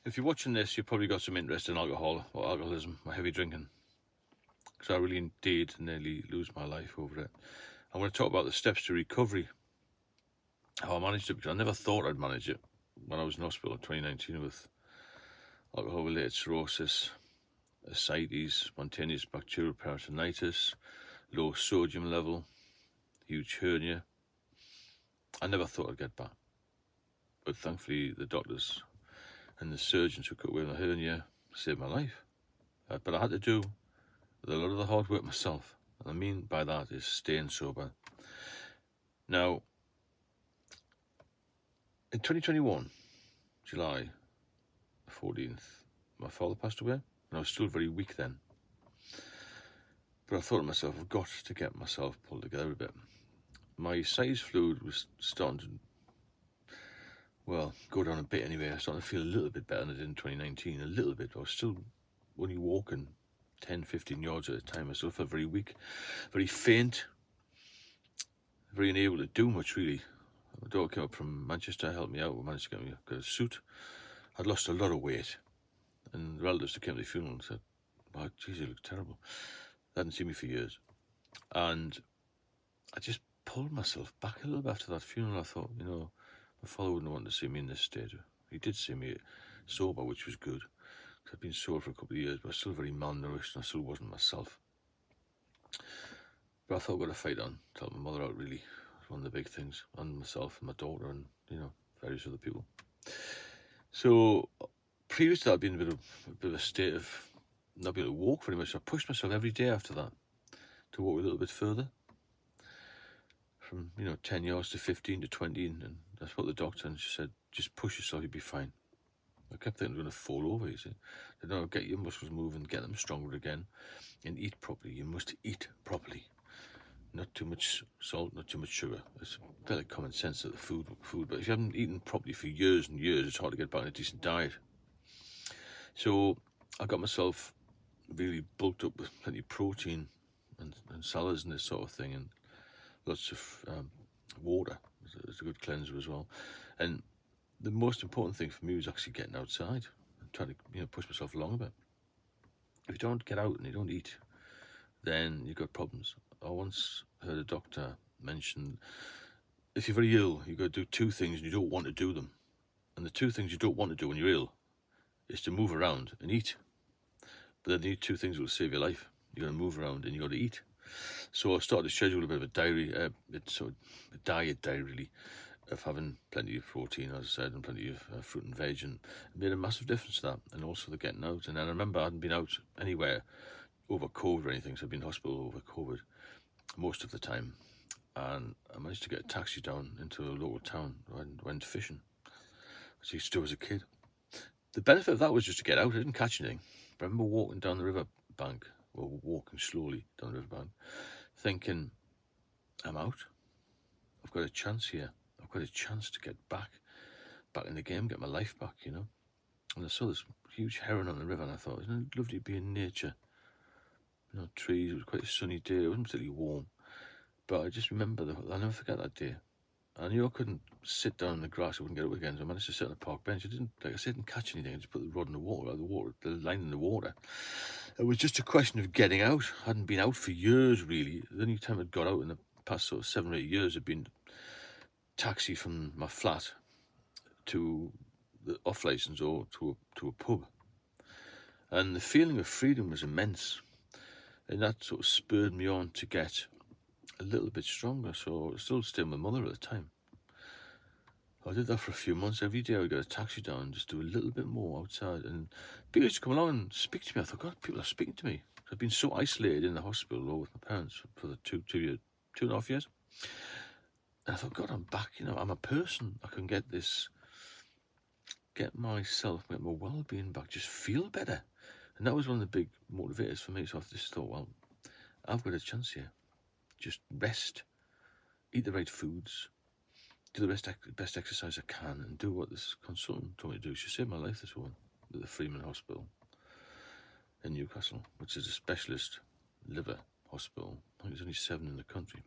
If you're watching this, you've probably got some interest in alcohol or alcoholism or heavy drinking, because I really did nearly lose my life over it. I'm going to talk about the steps to recovery, how I managed it, because I never thought I'd manage it when I was in hospital in 2019 with alcohol-related cirrhosis, ascites, spontaneous bacterial peritonitis, low sodium level, huge hernia. I never thought I'd get back, but thankfully the doctors and the surgeons who cut away my hernia saved my life. But I had to do a lot of the hard work myself. And I mean by that is staying sober. Now, in 2021, July 14th, my father passed away, and I was still very weak then. But I thought to myself, I've got to get myself pulled together a bit. My size fluid was starting to, go down a bit anyway. I was starting to feel a little bit better than I did in 2019, a little bit. I was still only walking 10, 15 yards at a time. I still felt very weak, very faint, very unable to do much really. My daughter came up from Manchester, helped me out. We managed to get a suit. I'd lost a lot of weight, and relatives that came to the funeral and said, "Wow, geez, you look terrible." They hadn't seen me for years, and I just pulled myself back a little bit after that funeral. I thought, my father wouldn't want to see me in this state. He did see me sober, which was good. I'd been sober for a couple of years, but I was still very malnourished, and I still wasn't myself. But I thought I'd got to fight on, to help my mother out really. One of the big things, and myself and my daughter and various other people. So previous to that, I'd been in a bit of a state of not being able to walk very much. So I pushed myself every day after that to walk a little bit further, from 10 yards to 15 to 20, and that's what the doctor, and she said, just push yourself, you'll be fine. I kept thinking I'm going to fall over. You see, they don't get your muscles moving, get them stronger again, and eat properly. You must eat properly. Not too much salt, not too much sugar. It's fairly common sense of the food, but if you haven't eaten properly for years and years, it's hard to get back on a decent diet. So I got myself really bulked up with plenty of protein and salads and this sort of thing, and lots of water. It's a good cleanser as well. And the most important thing for me was actually getting outside and trying to push myself along a bit. If you don't get out and you don't eat, then you've got problems. I once heard a doctor mention, if you're very ill, you've got to do two things and you don't want to do them. And the two things you don't want to do when you're ill is to move around and eat. But then these two things that will save your life. You've got to move around and you've got to eat. So I started to schedule a bit of a diary, a diet diary really, of having plenty of protein, as I said, and plenty of fruit and veg, and it made a massive difference to that. And also the getting out. And then I remember I hadn't been out anywhere over COVID or anything, so I've been in hospital over COVID most of the time, and I managed to get a taxi down into a local town. I went fishing, which I used to do as a kid. The benefit of that was just to get out. I didn't catch anything, but I remember walking down the river bank, or walking slowly down the river bank, thinking, I'm out. I've got a chance here. I've got a chance to get back in the game, get my life back, And I saw this huge heron on the river, and I thought, isn't it lovely to be in nature? Trees. It was quite a sunny day. It wasn't particularly warm, but I just remember I'll never forget that day. I knew I couldn't sit down in the grass. I wouldn't get up again, so I managed to sit on a park bench. I didn't catch anything. I just put the rod in the water, the line in the water. It was just a question of getting out. I hadn't been out for years, really. The only time I'd got out in the past sort of 7 or 8 years had been taxi from my flat to the off license or to a pub, and the feeling of freedom was immense. And that sort of spurred me on to get a little bit stronger. So I was still staying with my mother at the time. I did that for a few months. Every day I would get a taxi down and just do a little bit more outside. And people used to come along and speak to me. I thought, God, people are speaking to me. I've been so isolated in the hospital or with my parents for the 2.5 years. And I thought, God, I'm back. I'm a person. I can get myself, get my well-being back, just feel better. And that was one of the big motivators for me. So I just thought, well, I've got a chance here. Just rest, eat the right foods, do the best exercise I can, and do what this consultant told me to do. She saved my life, this woman, at the Freeman Hospital in Newcastle, which is a specialist liver hospital. I think there's only 7 in the country.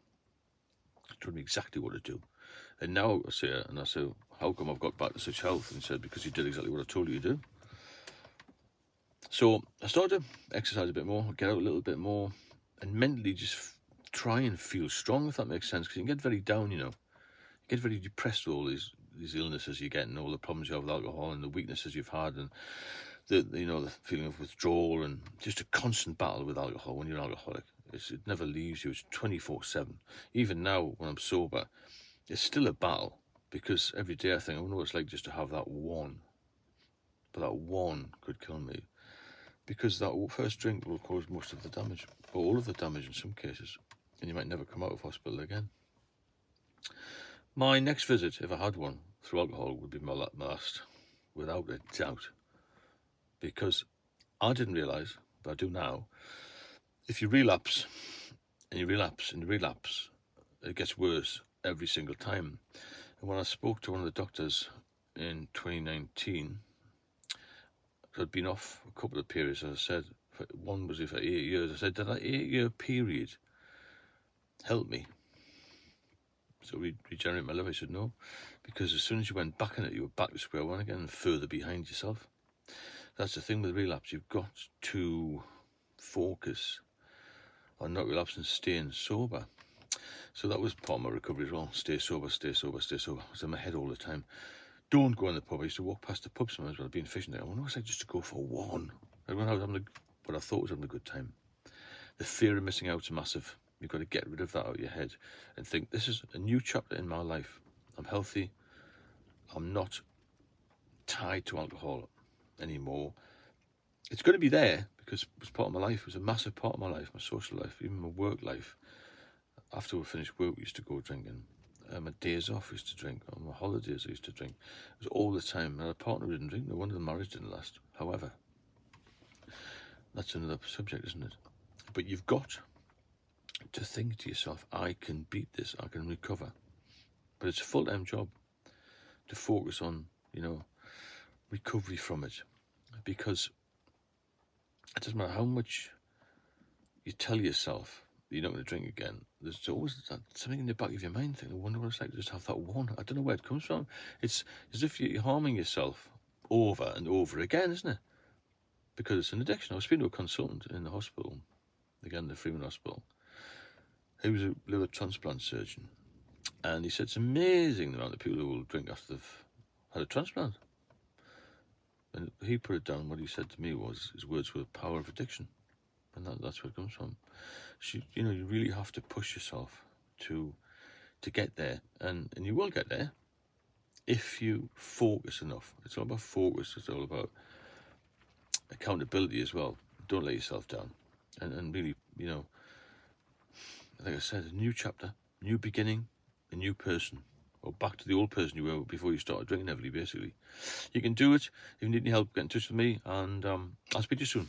She told me exactly what to do. And now I say, how come I've got back to such health? And he said, because you did exactly what I told you to do. So I started to exercise a bit more, get out a little bit more, and mentally just try and feel strong, if that makes sense, because you can get very down, you get very depressed with all these illnesses you get and all the problems you have with alcohol and the weaknesses you've had and the feeling of withdrawal and just a constant battle with alcohol when you're an alcoholic. It never leaves you. It's 24/7. Even now when I'm sober, it's still a battle, because every day I think, I wonder what it's like just to have that one. But that one could kill me, because that first drink will cause most of the damage, or all of the damage in some cases, and you might never come out of hospital again. My next visit, if I had one, through alcohol would be my last, without a doubt. Because I didn't realise, but I do now, if you relapse, and you relapse, and you relapse, it gets worse every single time. And when I spoke to one of the doctors in 2019, I'd been off a couple of periods, as I said, one was for 8 years. I said, did that 8-year period help me? So regenerate my liver? He said, no, because as soon as you went back in it, you were back to square one again and further behind yourself. That's the thing with relapse. You've got to focus on not relapsing, staying sober. So that was part of my recovery as well. Stay sober, stay sober, stay sober. I was in my head all the time. Don't go in the pub. I used to walk past the pub sometimes when I'd been fishing there. I wonder what it's like just to go for one. When I was having what I thought was having a good time. The fear of missing out is massive. You've got to get rid of that out of your head and think, this is a new chapter in my life. I'm healthy. I'm not tied to alcohol anymore. It's going to be there because it was part of my life. It was a massive part of my life, my social life, even my work life. After we finished work, we used to go drinking. My days off, I used to drink. On my holidays, I used to drink. It was all the time. I had a partner who didn't drink. No wonder the marriage didn't last. However, that's another subject, isn't it? But you've got to think to yourself, I can beat this. I can recover. But it's a full-time job to focus on, recovery from it. Because it doesn't matter how much you tell yourself that you're not going to drink again, there's always something in the back of your mind thinking, I wonder what it's like to just have that one. I don't know where it comes from. It's as if you're harming yourself over and over again, isn't it? Because it's an addiction. I was speaking to a consultant in the hospital, again, the Freeman Hospital. He was a liver transplant surgeon. And he said it's amazing the amount of people who will drink after they've had a transplant. And he put it down, what he said to me was, his words were power of addiction. And that's where it comes from. So, you really have to push yourself to get there. And you will get there if you focus enough. It's all about focus. It's all about accountability as well. Don't let yourself down. And really, like I said, a new chapter, new beginning, a new person. Or back to the old person you were before you started drinking heavily, basically. You can do it. If you need any help, get in touch with me, and I'll speak to you soon.